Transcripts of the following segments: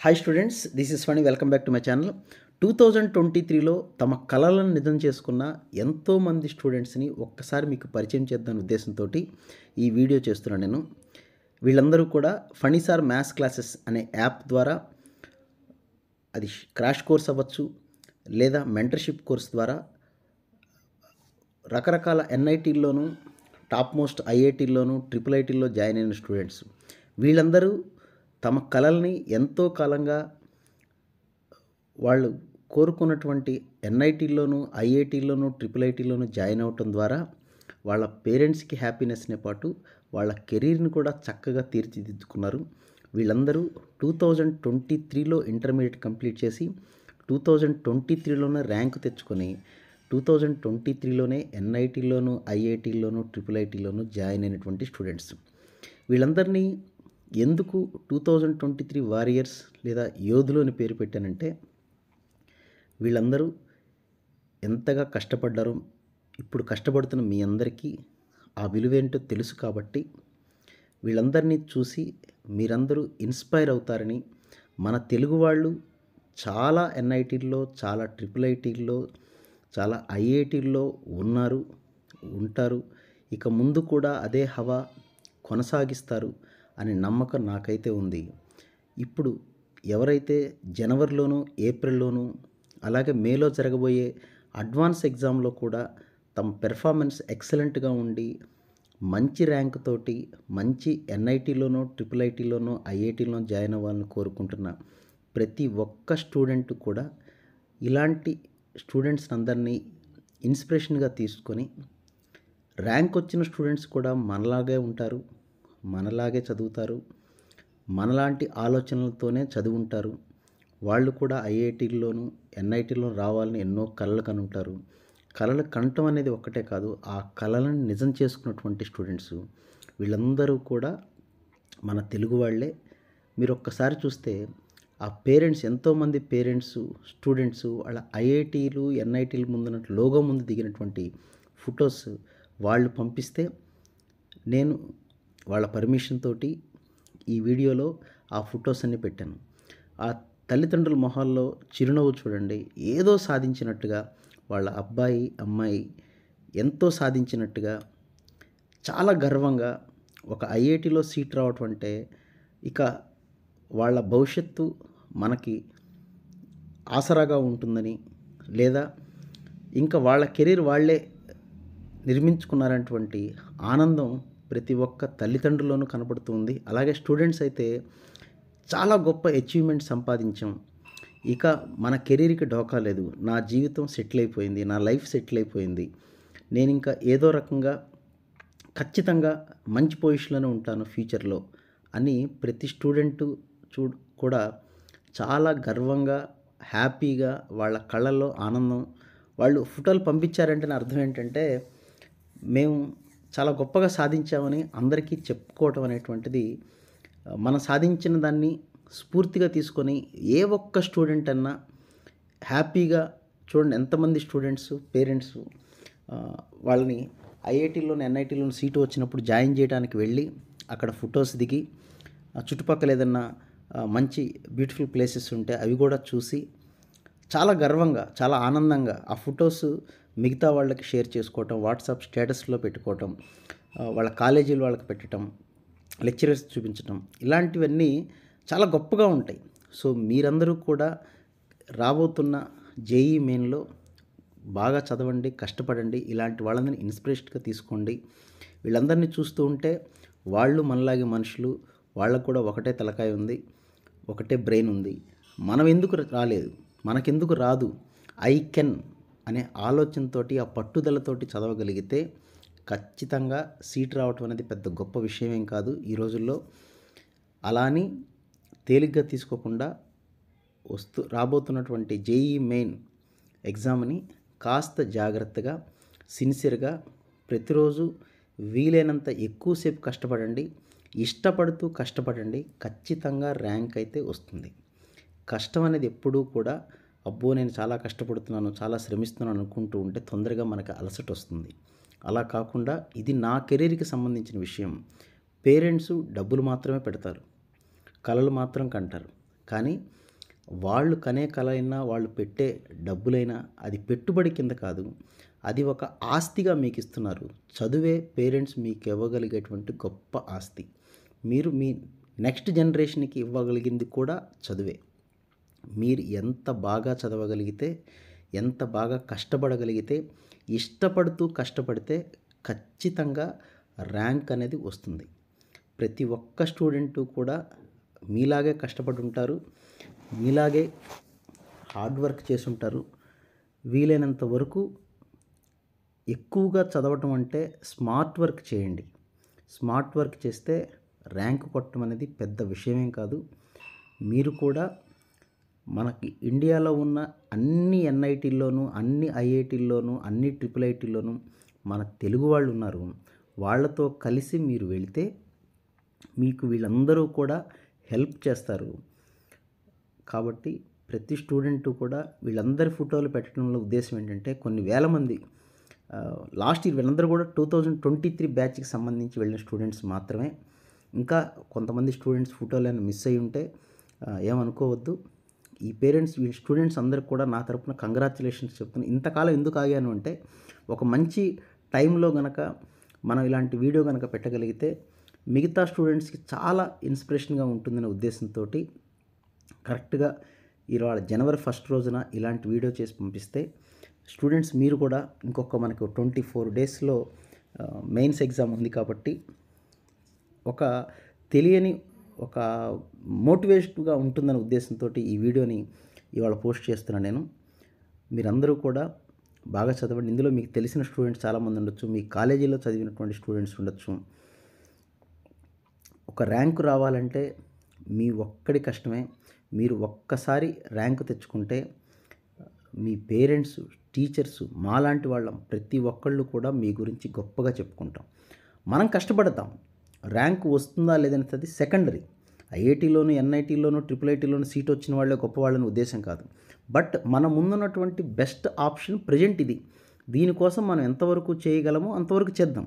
Hi students, this is Phani. Welcome back to my channel. 2023లో తమ కలలను నిజం చేసుకున్న ఎంతోమంది స్టూడెంట్స్ని ఒక్కసారి మీకు పరిచయం చేద్దాం ఉద్దేశంతో ఈ వీడియో చేస్తున్నాను నేను. వీళ్ళందరూ కూడా ఫనీ సార్ మ్యాథ్స్ క్లాసెస్ అనే యాప్ ద్వారా, అది క్రాష్ కోర్స్ అవ్వచ్చు లేదా మెంటర్షిప్ కోర్స్ ద్వారా రకరకాల ఎన్ఐటీల్లోనూ, టాప్ మోస్ట్ ఐఐటీల్లోనూ, ట్రిపుల్ ఐటీల్లో జాయిన్ అయిన స్టూడెంట్స్. వీళ్ళందరూ తమ కలల్ని ఎంతో కాలంగా వాళ్ళు కోరుకున్నటువంటి ఎన్ఐటీల్లోనూ, ఐఐటీల్లోనూ, ట్రిపుల్ ఐటీల్లోనూ జాయిన్ అవ్వటం ద్వారా వాళ్ళ పేరెంట్స్కి హ్యాపీనెస్నే పాటు వాళ్ళ కెరీర్ని కూడా చక్కగా తీర్చిదిద్దుకున్నారు. వీళ్ళందరూ 2023లో ఇంటర్మీడియట్ కంప్లీట్ చేసి 2023లోనే ర్యాంకు తెచ్చుకొని 2023లోనే ఎన్ఐటీల్లోనూ, ఐఐటీల్లోనూ, ట్రిపుల్ ఐటీల్లోనూ జాయిన్ అయినటువంటి స్టూడెంట్స్. వీళ్ళందరినీ ఎందుకు 2023 వారియర్స్ లేదా యోధులు అని పేరు పెట్టానంటే, వీళ్ళందరూ ఎంతగా కష్టపడ్డారో ఇప్పుడు కష్టపడుతున్న మీ అందరికీ ఆ విలువేంటో తెలుసు. కాబట్టి వీళ్ళందరినీ చూసి మీరందరూ ఇన్స్పైర్ అవుతారని, మన తెలుగు వాళ్ళు చాలా ఎన్ఐటీల్లో, చాలా ట్రిపుల్ ఐటీల్లో, చాలా ఐఐటీల్లో ఉన్నారు, ఉంటారు. ఇక ముందు కూడా అదే హవా కొనసాగిస్తారు అనే నమ్మకం నాకైతే ఉంది. ఇప్పుడు ఎవరైతే జనవరిలోనూ, ఏప్రిల్లోనూ, అలాగే మేలో జరగబోయే అడ్వాన్స్ ఎగ్జామ్లో కూడా తమ పెర్ఫార్మెన్స్ ఎక్సలెంట్గా ఉండి మంచి ర్యాంక్ తోటి మంచి ఎన్ఐటీలోనో, ట్రిపుల్ ఐటీలోనో, ఐఐటీలోనో జాయిన్ అవ్వాలని కోరుకుంటున్న ప్రతి ఒక్క స్టూడెంట్ కూడా ఇలాంటి స్టూడెంట్స్ అందరినీ ఇన్స్పిరేషన్గా తీసుకొని, ర్యాంక్ వచ్చిన స్టూడెంట్స్ కూడా మనలాగే ఉంటారు, మనలాగే చదువుతారు, మనలాంటి ఆలోచనలతోనే చదువుంటారు. వాళ్ళు కూడా ఐఐటీల్లోనూ, ఎన్ఐటీలో రావాలని ఎన్నో కలలు కనుంటారు. కలలు కనటం అనేది ఒక్కటే కాదు, ఆ కలలను నిజం చేసుకున్నటువంటి స్టూడెంట్స్ వీళ్ళందరూ కూడా మన తెలుగు వాళ్ళే. మీరు ఒక్కసారి చూస్తే ఆ పేరెంట్స్, ఎంతోమంది పేరెంట్స్, స్టూడెంట్స్ వాళ్ళ ఐఐటీలు, ఎన్ఐటీల ముందున్నట్టు లోగో ముందు దిగినటువంటి ఫొటోస్ వాళ్ళు పంపిస్తే నేను వాళ్ళ పర్మిషన్ తోటి ఈ వీడియోలో ఆ ఫొటోస్ అన్నీ పెట్టాను. ఆ తల్లిదండ్రుల మొహాల్లో చిరునవ్వు చూడండి. ఏదో సాధించినట్టుగా, వాళ్ళ అబ్బాయి, అమ్మాయి ఎంతో సాధించినట్టుగా, చాలా గర్వంగా ఒక ఐఐటీలో సీట్ రావటం అంటే ఇక వాళ్ళ భవిష్యత్తు మనకి ఆసరాగా ఉంటుందని, లేదా ఇంకా వాళ్ళ కెరీర్ వాళ్ళే నిర్మించుకున్నారనేటువంటి ఆనందం ప్రతి ఒక్క తల్లిదండ్రుల్లోనూ కనబడుతుంది. అలాగే స్టూడెంట్స్ అయితే చాలా గొప్ప అచీవ్మెంట్ సంపాదించాం, ఇక మన కెరీర్కి ఢోకా లేదు, నా జీవితం సెటిల్ అయిపోయింది, నా లైఫ్ సెటిల్ అయిపోయింది, నేను ఇంకా ఏదో రకంగా ఖచ్చితంగా మంచి పొజిషన్లోనే ఉంటాను ఫ్యూచర్లో అని ప్రతి స్టూడెంటు కూడా చాలా గర్వంగా, హ్యాపీగా, వాళ్ళ కళ్ళల్లో ఆనందం. వాళ్ళు ఫోటోలు పంపించారంటే అర్థం ఏంటంటే, మేము చాలా గొప్పగా సాధించామని అందరికీ చెప్పుకోవటం అనేటువంటిది, మనం సాధించిన దాన్ని స్ఫూర్తిగా తీసుకొని ఏ ఒక్క స్టూడెంట్ అన్నా హ్యాపీగా చూడండి. ఎంతమంది స్టూడెంట్స్ పేరెంట్స్ వాళ్ళని ఐఐటీలోని, ఎన్ఐటీలోని సీటు వచ్చినప్పుడు జాయిన్ చేయడానికి వెళ్ళి అక్కడ ఫొటోస్ దిగి, చుట్టుపక్కల ఏదన్నా మంచి బ్యూటిఫుల్ ప్లేసెస్ ఉంటే అవి కూడా చూసి చాలా గర్వంగా, చాలా ఆనందంగా ఆ ఫొటోస్ మిగతా వాళ్ళకి షేర్ చేసుకోవటం, వాట్సాప్ స్టేటస్లో పెట్టుకోవటం, వాళ్ళ కాలేజీలు వాళ్ళకి పెట్టడం, లెక్చరర్స్ చూపించటం, ఇలాంటివన్నీ చాలా గొప్పగా ఉంటాయి. సో మీరందరూ కూడా రాబోతున్న జేఈ మెయిన్లో బాగా చదవండి, కష్టపడండి, ఇలాంటి వాళ్ళందరినీ ఇన్స్పిరేషన్గా తీసుకోండి. వీళ్ళందరినీ చూస్తూ ఉంటే వాళ్ళు మనలాగే మనుషులు, వాళ్ళకు కూడా ఒకటే తలకాయ ఉంది, ఒకటే బ్రెయిన్ ఉంది. మనం ఎందుకు రాలేదు, మనకెందుకు రాదు, ఐ కెన్ అనే ఆలోచనతోటి, ఆ పట్టుదలతోటి చదవగలిగితే ఖచ్చితంగా సీట్ రావటం అనేది పెద్ద గొప్ప విషయం ఏం కాదు ఈ రోజుల్లో. అలా అని తేలిగ్గా తీసుకోకుండా రాబోతున్నటువంటి జేఈ మెయిన్ ఎగ్జామ్ని కాస్త జాగ్రత్తగా, సిన్సియర్గా ప్రతిరోజు వీలైనంత ఎక్కువసేపు కష్టపడండి. ఇష్టపడుతూ కష్టపడండి, ఖచ్చితంగా ర్యాంక్ అయితే వస్తుంది. కష్టం అనేది ఎప్పుడూ కూడా అబ్బో నేను చాలా కష్టపడుతున్నాను, చాలా శ్రమిస్తున్నాను అనుకుంటూ ఉంటే తొందరగా మనకు అలసట వస్తుంది. అలా కాకుండా ఇది నా కెరీర్కి సంబంధించిన విషయం. పేరెంట్స్ డబ్బులు మాత్రమే పెడతారు, కలలు మాత్రం కంటారు, కానీ వాళ్ళు కనే కల అయినా, వాళ్ళు పెట్టే డబ్బులైనా అది పెట్టుబడి కింద కాదు. అది ఒక ఆస్తిగా మీకు ఇస్తున్నారు. చదువే పేరెంట్స్ మీకు ఇవ్వగలిగేటువంటి గొప్ప ఆస్తి. మీరు మీ నెక్స్ట్ జనరేషన్‌కి ఇవ్వగలిగింది కూడా చదువే. మీరు ఎంత బాగా చదవగలిగితే, ఎంత బాగా కష్టపడగలిగితే, ఇష్టపడుతూ కష్టపడితే ఖచ్చితంగా ర్యాంక్ అనేది వస్తుంది. ప్రతి ఒక్క స్టూడెంటు కూడా మీలాగే కష్టపడి ఉంటారు. మీలాగే హార్డ్ వర్క్ చేసుంటారు. వీలైనంత వరకు ఎక్కువగా చదవటం అంటే స్మార్ట్ వర్క్ చేయండి. స్మార్ట్ వర్క్ చేస్తే ర్యాంక్ కొట్టడం అనేది పెద్ద విషయమేం కాదు. మీరు కూడా మనకి ఇండియాలో ఉన్న అన్ని ఎన్ఐటీల్లోనూ, అన్ని ఐఐటీల్లోనూ, అన్ని ట్రిపుల్ ఐటీల్లోనూ మన తెలుగు వాళ్ళు ఉన్నారు. వాళ్ళతో కలిసి మీరు వెళితే మీకు వీళ్ళందరూ కూడా హెల్ప్ చేస్తారు. కాబట్టి ప్రతి స్టూడెంటు కూడా వీళ్ళందరి ఫోటోలు పెట్టడంలో ఉద్దేశం ఏంటంటే, కొన్ని వేల మంది లాస్ట్ ఇయర్ వీళ్ళందరూ కూడా 2023 బ్యాచ్‌కి సంబంధించి వెళ్ళిన స్టూడెంట్స్ మాత్రమే. ఇంకా కొంతమంది స్టూడెంట్స్ ఫోటోలైనా మిస్ అయ్యి ఉంటే ఏమనుకోవద్దు. ఈ పేరెంట్స్ ఈ స్టూడెంట్స్ అందరికి కూడా నా తరపున కంగ్రాచ్యులేషన్స్ చెప్తున్నాను. ఇంతకాలం ఎందుకు ఆగాను అంటే, ఒక మంచి టైంలో గనక మనం ఇలాంటి వీడియో గనక పెట్టగలిగితే మిగతా స్టూడెంట్స్‌కి చాలా ఇన్స్పిరేషన్‌గా ఉంటుందనే ఉద్దేశంతోటి కరెక్ట్‌గా ఇవాళ జనవరి 1 రోజున ఇలాంటి వీడియో చేసి పంపిస్తే స్టూడెంట్స్ మీరు కూడా ఇంకొక మనకు 24 డేస్‌లో మెయిన్స్ ఎగ్జామ్ ఉంది కాబట్టి ఒక తెలియని ఒక మోటివేషన్‌గా ఉంటుందనే ఉద్దేశంతోటి ఈ వీడియోని ఇవాళ పోస్ట్ చేస్తున్నాను నేను. మీరందరూ కూడా బాగా చదవండి. ఇందులో మీకు తెలిసిన స్టూడెంట్స్ చాలామంది ఉండొచ్చు. మీ కాలేజీలో చదివినటువంటి స్టూడెంట్స్ ఉండొచ్చు. ఒక ర్యాంకు రావాలంటే మీ ఒక్కడి కష్టమే. మీరు ఒక్కసారి ర్యాంకు తెచ్చుకుంటే మీ పేరెంట్స్, టీచర్స్ మాలాంటి వాళ్ళం ప్రతి ఒక్కళ్ళు కూడా మీ గురించి గొప్పగా చెప్పుకుంటాం. మనం కష్టపడతాం. ర్యాంకు వస్తుందా లేదనేది సెకండరీ. ఐఐటీలోను, ఎన్ఐటీలోను, ట్రిపుల్ ఐటీలోను సీట్ వచ్చిన వాళ్ళే గొప్పవాళ్ళని ఉద్దేశం కాదు. బట్ మన ముందున్నటువంటి బెస్ట్ ఆప్షన్ ప్రెజెంట్ ఇది. దీనికోసం మనం ఎంతవరకు చేయగలమో అంతవరకు చేద్దాం.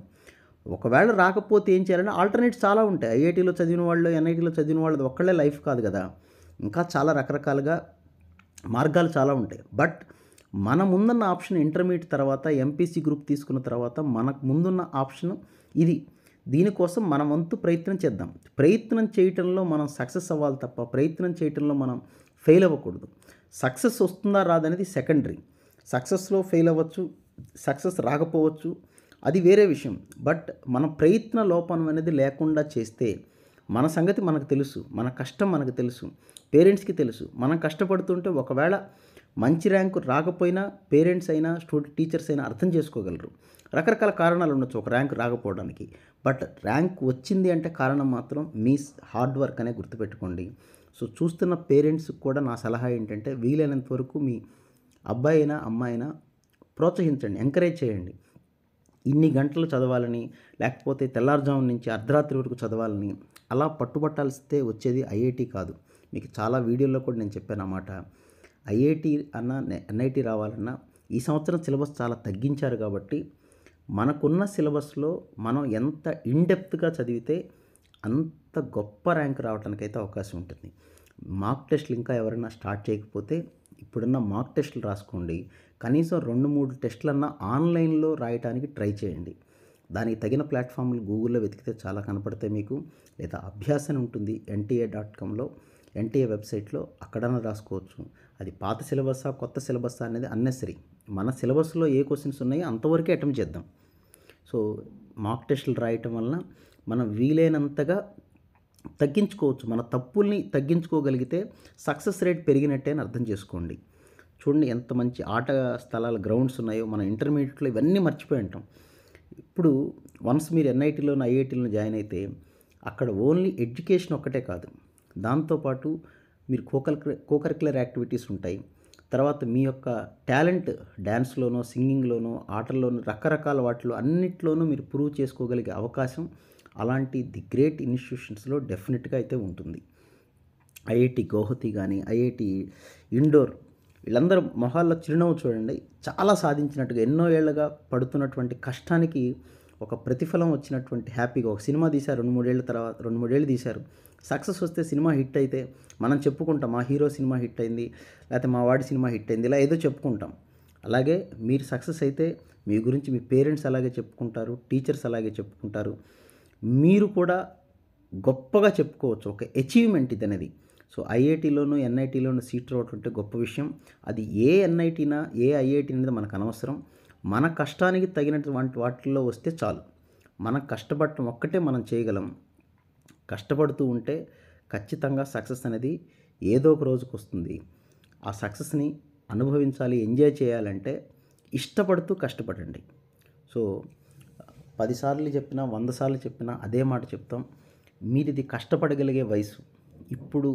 ఒకవేళ రాకపోతే ఏం చేయాలంటే ఆల్టర్నేట్స్ చాలా ఉంటాయి. ఐఐటీలో చదివిన వాళ్ళు, ఎన్ఐటీలో చదివిన వాళ్ళది ఒక్కళ్ళే లైఫ్ కాదు కదా. ఇంకా చాలా రకరకాలుగా మార్గాలు చాలా ఉంటాయి. బట్ మన ముందున్న ఆప్షన్ ఇంటర్మీడియట్ తర్వాత ఎంపీసీ గ్రూప్ తీసుకున్న తర్వాత మనకు ముందున్న ఆప్షన్ ఇది. దీనికోసం మన వంతు ప్రయత్నం చేద్దాం. ప్రయత్నం చేయటంలో మనం సక్సెస్ అవ్వాలి తప్ప ప్రయత్నం చేయటంలో మనం ఫెయిల్ అవ్వకూడదు. సక్సెస్ వస్తుందా రాదనేది సెకండరీ. సక్సెస్లో ఫెయిల్ అవ్వచ్చు, సక్సెస్ రాకపోవచ్చు, అది వేరే విషయం. బట్ మన ప్రయత్న లోపం అనేది లేకుండా చేస్తే మన సంగతి మనకు తెలుసు, మన కష్టం మనకు తెలుసు, పేరెంట్స్కి తెలుసు. మనం కష్టపడుతుంటే ఒకవేళ మంచి ర్యాంకు రాకపోయినా పేరెంట్స్ అయినా టీచర్స్ అయినా అర్థం చేసుకోగలరు. రకరకాల కారణాలు ఉండొచ్చు ఒక ర్యాంక్ రాకపోవడానికి. బట్ ర్యాంక్ వచ్చింది అంటే కారణం మాత్రం మీ హార్డ్ వర్క్ అనే గుర్తుపెట్టుకోండి. సో చూస్తున్న పేరెంట్స్కి కూడా నా సలహా ఏంటంటే, వీలైనంత వరకు మీ అబ్బాయి అయినా అమ్మాయి అయినా ప్రోత్సహించండి, ఎంకరేజ్ చేయండి. ఇన్ని గంటలు చదవాలని, లేకపోతే తెల్లారుజాము నుంచి అర్ధరాత్రి వరకు చదవాలని అలా పట్టుబట్టాల్స్తే వచ్చేది ఐఐటీ కాదు. మీకు చాలా వీడియోల్లో కూడా నేను చెప్పాను అన్నమాట. ఐఐటీ అన్నా ఎన్ఐటీ రావాలన్నా ఈ సంవత్సరం సిలబస్ చాలా తగ్గించారు కాబట్టి మనకున్న సిలబస్లో మనం ఎంత ఇన్డెప్త్గా చదివితే అంత గొప్ప ర్యాంక్ రావడానికైతే అవకాశం ఉంటుంది. మాక్ టెస్టులు ఇంకా ఎవరైనా స్టార్ట్ చేయకపోతే ఇప్పుడున్న మాక్ టెస్టులు రాసుకోండి. కనీసం 2-3 టెస్టులన్నా ఆన్లైన్లో రాయడానికి ట్రై చేయండి. దానికి తగిన ప్లాట్ఫామ్లు గూగుల్లో వెతికితే చాలా కనపడతాయి మీకు. లేదా అభ్యాసన ఉంటుంది NTA.comలో, NTA వెబ్సైట్లో, అక్కడన్నా రాసుకోవచ్చు. అది పాత సిలబస్సా కొత్త సిలబస్సా అనేది అన్నెసరీ. మన సిలబస్లో ఏ క్వశ్చన్స్ ఉన్నాయో అంతవరకే అటెంప్ట్ చేద్దాం. సో మాక్ టెస్టులు రాయటం వలన మనం వీలైనంతగా తగ్గించుకోవచ్చు. మన తప్పుల్ని తగ్గించుకోగలిగితే సక్సెస్ రేట్ పెరిగినట్టే అని అర్థం చేసుకోండి. చూడండి ఎంత మంచి ఆట స్థలాలు, గ్రౌండ్స్ ఉన్నాయో. మనం ఇంటర్మీడియట్లో ఇవన్నీ మర్చిపోయి ఉంటాం. ఇప్పుడు వన్స్ మీరు ఎన్ఐటీలోను, ఐఐటీలోను జాయిన్ అయితే అక్కడ ఓన్లీ ఎడ్యుకేషన్ ఒక్కటే కాదు, దాంతోపాటు మీరు కోకరిక్యులర్ యాక్టివిటీస్ ఉంటాయి. తర్వాత మీ యొక్క టాలెంట్ డ్యాన్స్లోనో, సింగింగ్లోనో, ఆటల్లోనో, రకరకాల వాటిలో అన్నిట్లోనూ మీరు ప్రూవ్ చేసుకోగలిగే అవకాశం అలాంటి ది గ్రేట్ ఇన్స్టిట్యూషన్స్లో డెఫినెట్గా అయితే ఉంటుంది. ఐఐటి గౌహతి కానీ, ఐఐటి ఇండోర్, వీళ్ళందరూ మొహాల్లో చిరునవ్వు చూడండి. చాలా సాధించినట్టుగా ఎన్నో ఏళ్ళుగా పడుతున్నటువంటి కష్టానికి ఒక ప్రతిఫలం వచ్చినటువంటి హ్యాపీగా ఒక సినిమా తీశారు 2, 3 ఏళ్ల తర్వాత 2, 3 ఏళ్ళు తీశారు. సక్సెస్ వస్తే సినిమా హిట్ అయితే మనం చెప్పుకుంటాం మా హీరో సినిమా హిట్ అయింది, లేకపోతే మా వాడి సినిమా హిట్ అయింది, ఇలా ఏదో చెప్పుకుంటాం. అలాగే మీరు సక్సెస్ అయితే మీ గురించి మీ పేరెంట్స్ అలాగే చెప్పుకుంటారు, టీచర్స్ అలాగే చెప్పుకుంటారు. మీరు కూడా గొప్పగా చెప్పుకోవచ్చు. ఒక అచీవ్మెంట్ ఇదనేది. సో ఐఐటీలోను ఎన్ఐటీలోను సీట్ రావటం అంటే గొప్ప విషయం. అది ఏ ఎన్ఐటీనా ఏ ఐఐటీ అనేది మనకు అనవసరం. మన కష్టానికి తగినటువంటి వాటిల్లో వస్తే చాలు. మనం కష్టపడటం ఒక్కటే మనం చేయగలం. కష్టపడుతూ ఉంటే ఖచ్చితంగా సక్సెస్ అనేది ఏదో ఒక రోజుకు వస్తుంది. ఆ సక్సెస్ని అనుభవించాలి, ఎంజాయ్ చేయాలంటే ఇష్టపడుతూ కష్టపడండి. సో 10 సార్లు చెప్పినా 100 సార్లు చెప్పినా అదే మాట చెప్తాం. మీరిది కష్టపడగలిగే వయసు. ఇప్పుడు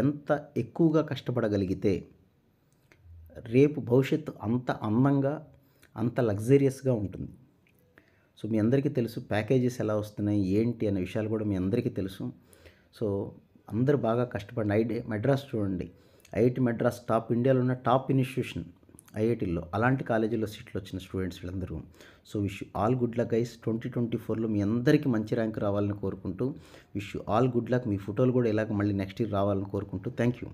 ఎంత ఎక్కువగా కష్టపడగలిగితే రేపు భవిష్యత్తు అంత అందంగా, అంత లగ్జరియస్‌గా ఉంటుంది. సో మీ అందరికీ తెలుసు ప్యాకేజెస్ ఎలా వస్తున్నాయి, ఏంటి అనే విషయాలు కూడా మీ అందరికీ తెలుసు. సో అందరూ బాగా కష్టపడండి. మెడ్రాస్ చూడండి. ఐఐటీ మెడ్రాస్ ఇండియాలో ఉన్న టాప్ ఇన్స్టిట్యూషన్ ఐఐటీల్లో. అలాంటి కాలేజీల్లో సీట్లు వచ్చిన స్టూడెంట్స్ వీళ్ళందరూ. So wish you all good luck guys. 2024లో మీ అందరికీ మంచి ర్యాంక్ రావాలని కోరుకుంటూ wish you all good luck. మీ ఫోటోలు కూడా ఇలాగ మళ్ళీ నెక్స్ట్ ఇయర్ రావాలని కోరుకుంటూ థ్యాంక్ యూ.